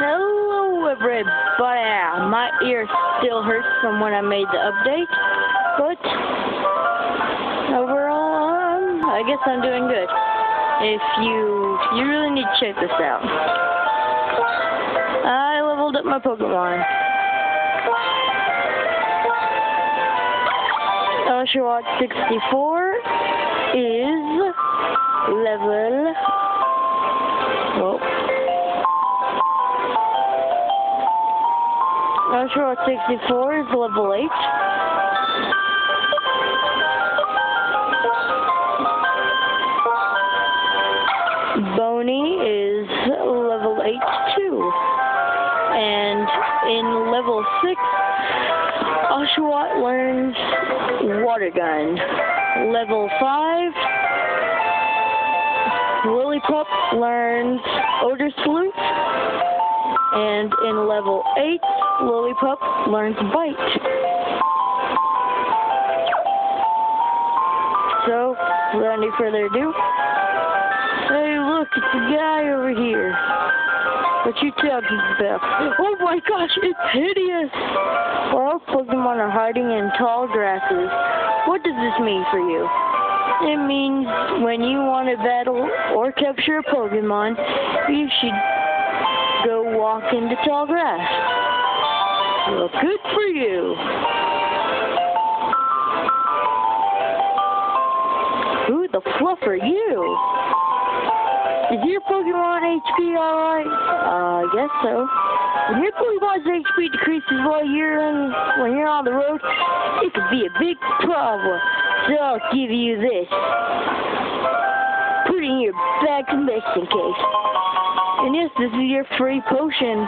Hello everybody. My ear still hurts from when I made the update, but overall, I guess I'm doing good. If you really need to check this out. I leveled up my Pokemon. Oshawott 64 is level... Whoa. Oshawott 64 is level 8. Boney is level 8 too. And in level 6, Oshawott learns Water Gun. Level 5, Lillipup learns Odor Salute. And in level 8, Lillipup learns Bite. So, without any further ado, hey look, it's a guy over here. What you talking about? Oh my gosh, it's hideous! All Pokemon are hiding in tall grasses. What does this mean for you? It means when you want to battle or capture a Pokemon, you should go walk into tall grass. Well, good for you. Who the fluff are you? Is your Pokemon HP alright? I guess so. When your Pokemon's HP decreases when you're on the road, it could be a big problem. So I'll give you this. Put it in your bag medicine case. And yes, this is your free potion.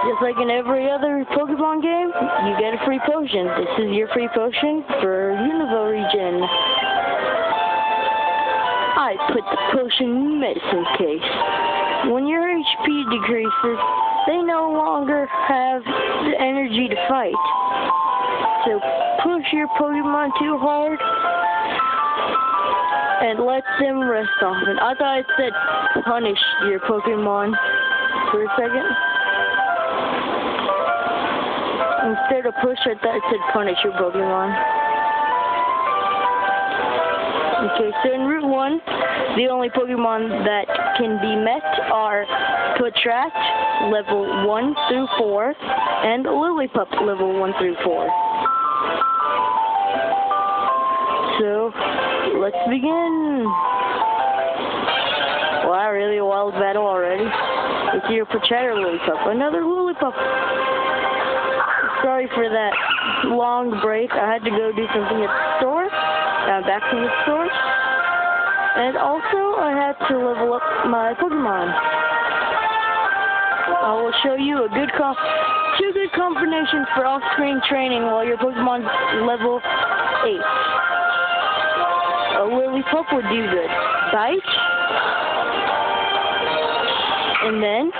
Just like in every other Pokemon game, you get a free potion. This is your free potion for Unova region. I put the potion medicine case. When your HP decreases, they no longer have the energy to fight. So push your Pokemon too hard and let them rest off. And I thought it said punish your Pokemon for a second. Instead of push, I thought it said punish your Pokemon. Okay, so in Route 1, the only Pokemon that can be met are Patrat, level 1 through 4, and Lillipup, level 1 through 4. So, let's begin. Wow, really a wild battle already. It's either Patrat or Lillipup. Another Lillipup. Sorry for that long break. I had to go do something at the store. I'm back from the store. And also, I had to level up my Pokemon. I will show you two good combinations for off-screen training while your Pokemon's level 8. A Lillipup would do good. Bite. And then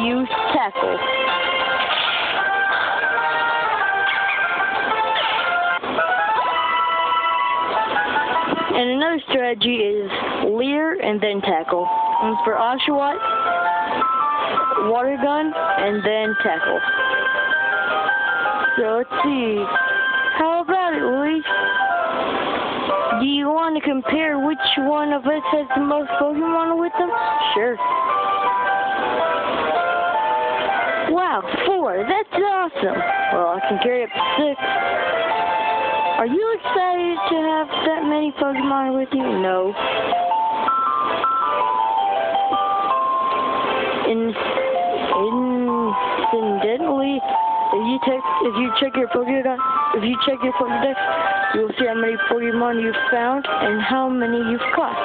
use Tackle. And another strategy is Leer and then Tackle. And for Oshawott, Water Gun and then Tackle. So let's see. How about it, Luis? Do you want to compare which one of us has the most Pokemon with them? Sure. Wow, 4. That's awesome. Well, I can carry up to 6. Are you excited to have that many Pokemon with you? No. Incidentally, if you check your Pokédex, you'll see how many Pokemon you've found and how many you've caught.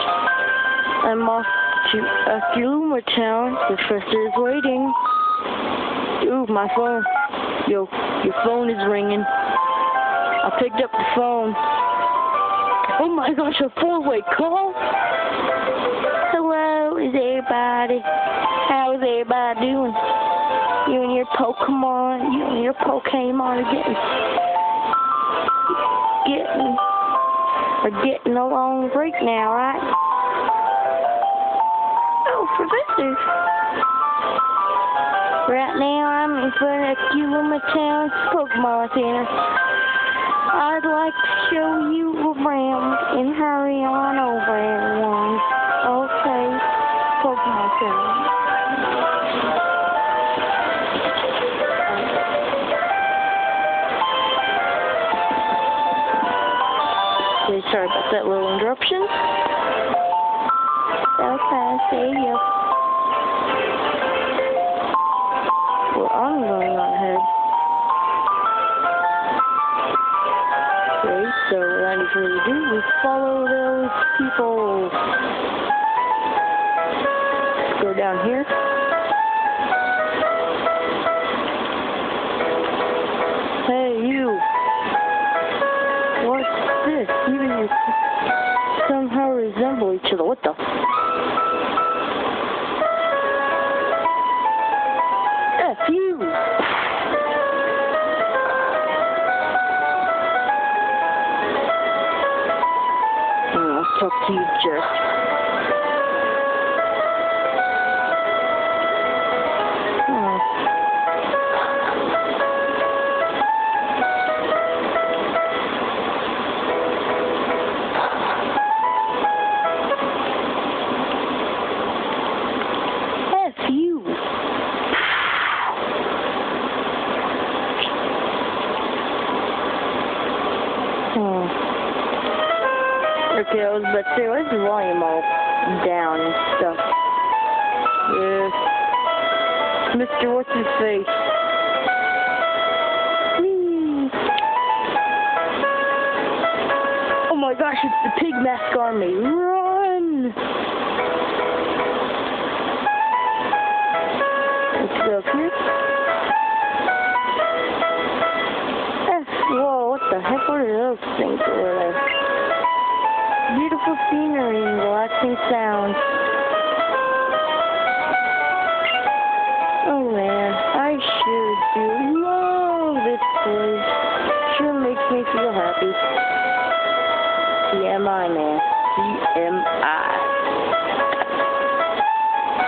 I'm off to Akiluma Town. The professor is waiting. Ooh, my phone. Yo, your phone is ringing. I picked up the phone. Oh my gosh, a 4-way call? Hello, is everybody? How's everybody doing? You and your Pokemon are getting along great now, right? Professor. Right now, I'm in front of Culima Town Pokemon Center. I'd like to show you around and hurry on over, everyone. Okay, Pokemon Center. Okay, sorry about that little interruption. Okay, see ya. Well, I'm going on ahead. Okay, so without any further ado, we follow those people. Let's go down here. Hey, you. What's this? Even you somehow resemble each other. What the? F you! I'll talk to you, jerk. Okay, I was about to say, why is the volume all down and stuff? Mr. What's-His-Face. Oh my gosh, it's the Pig Mask Army. Run! Let's go up here. Whoa, what the heck? What are those things over there? Beautiful scenery and relaxing sounds. Oh man, I sure do love this place. Sure makes me feel happy. TMI, man. TMI.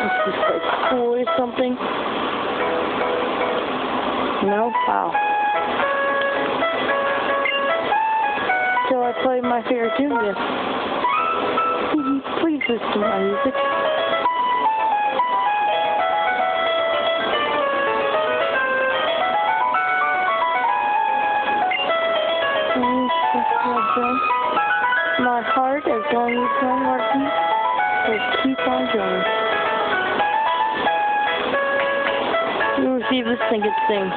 Is this like cool or something? No? Wow. So I played my favorite tune again. Please listen to my music. My heart, as long as my heart beats, will keep on going. We'll see if this thing can sing.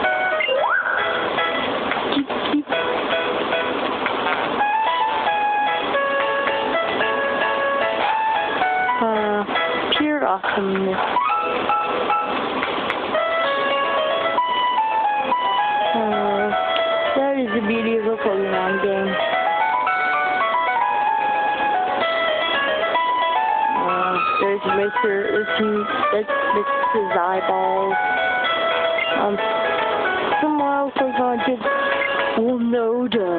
Pure awesomeness. That is the beauty of a Pokemon game. There's Mr. That's his eyeballs. Somewhere else I'm going to Lonoda.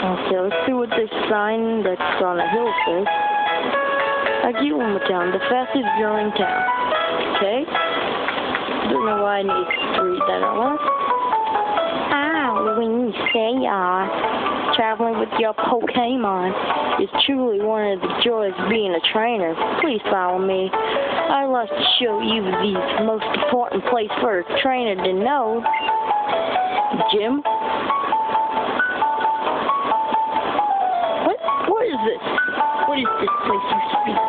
Okay, let's see what this sign that's on a hill says. Culima Town, the fastest growing town. Okay? Don't know why I need to read that out loud. When you say traveling with your Pokemon is truly one of the joys of being a trainer. Please follow me. I'd like to show you the most important place for a trainer to know. Gym? What is this? What is this place you speak of?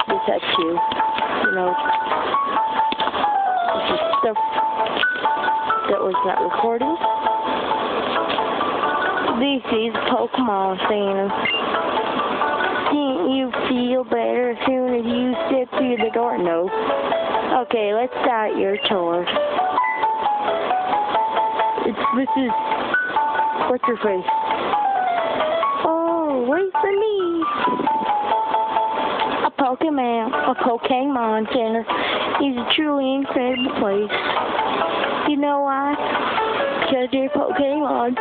This had to, this is stuff that was not recording. This is Pokemon Center. Didn't you feel better as soon as you stepped through the door? No. Okay, let's start your tour. This is, what's your face? Oh, wait for me. Pokemon Center is a truly incredible place. You know why? Because your Pokemon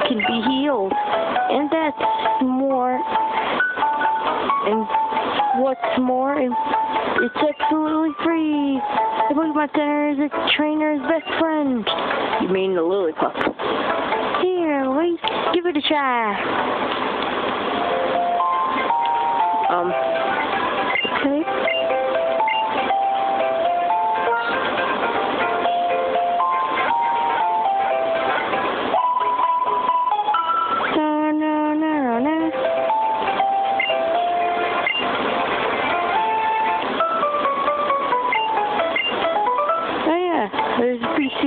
can be healed. And that's more. And what's more, it's absolutely free. The Pokemon Center is a trainer's best friend. You mean the Lillipup? Here, wait, give it a try. Okay. No. Oh yeah, there's a PC.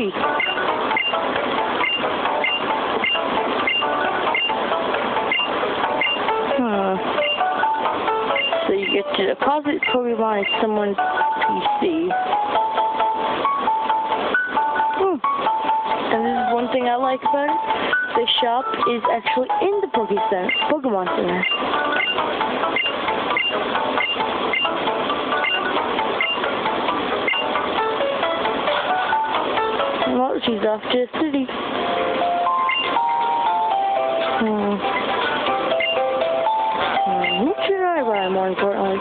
So you get to deposit Pokemon in someone's PC. And this is one thing I like about it. The shop is actually in the Pokemon Center. Well, she's off to the city. Who should I buy, more importantly?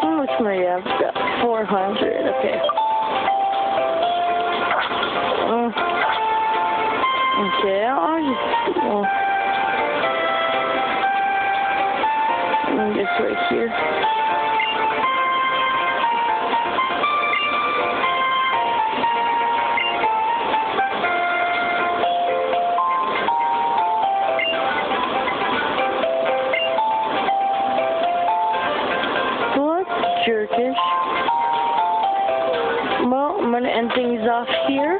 How much money have I got? 400, okay. Okay, I'll just, just right here. Jerkish. Well, I'm going to end things off here.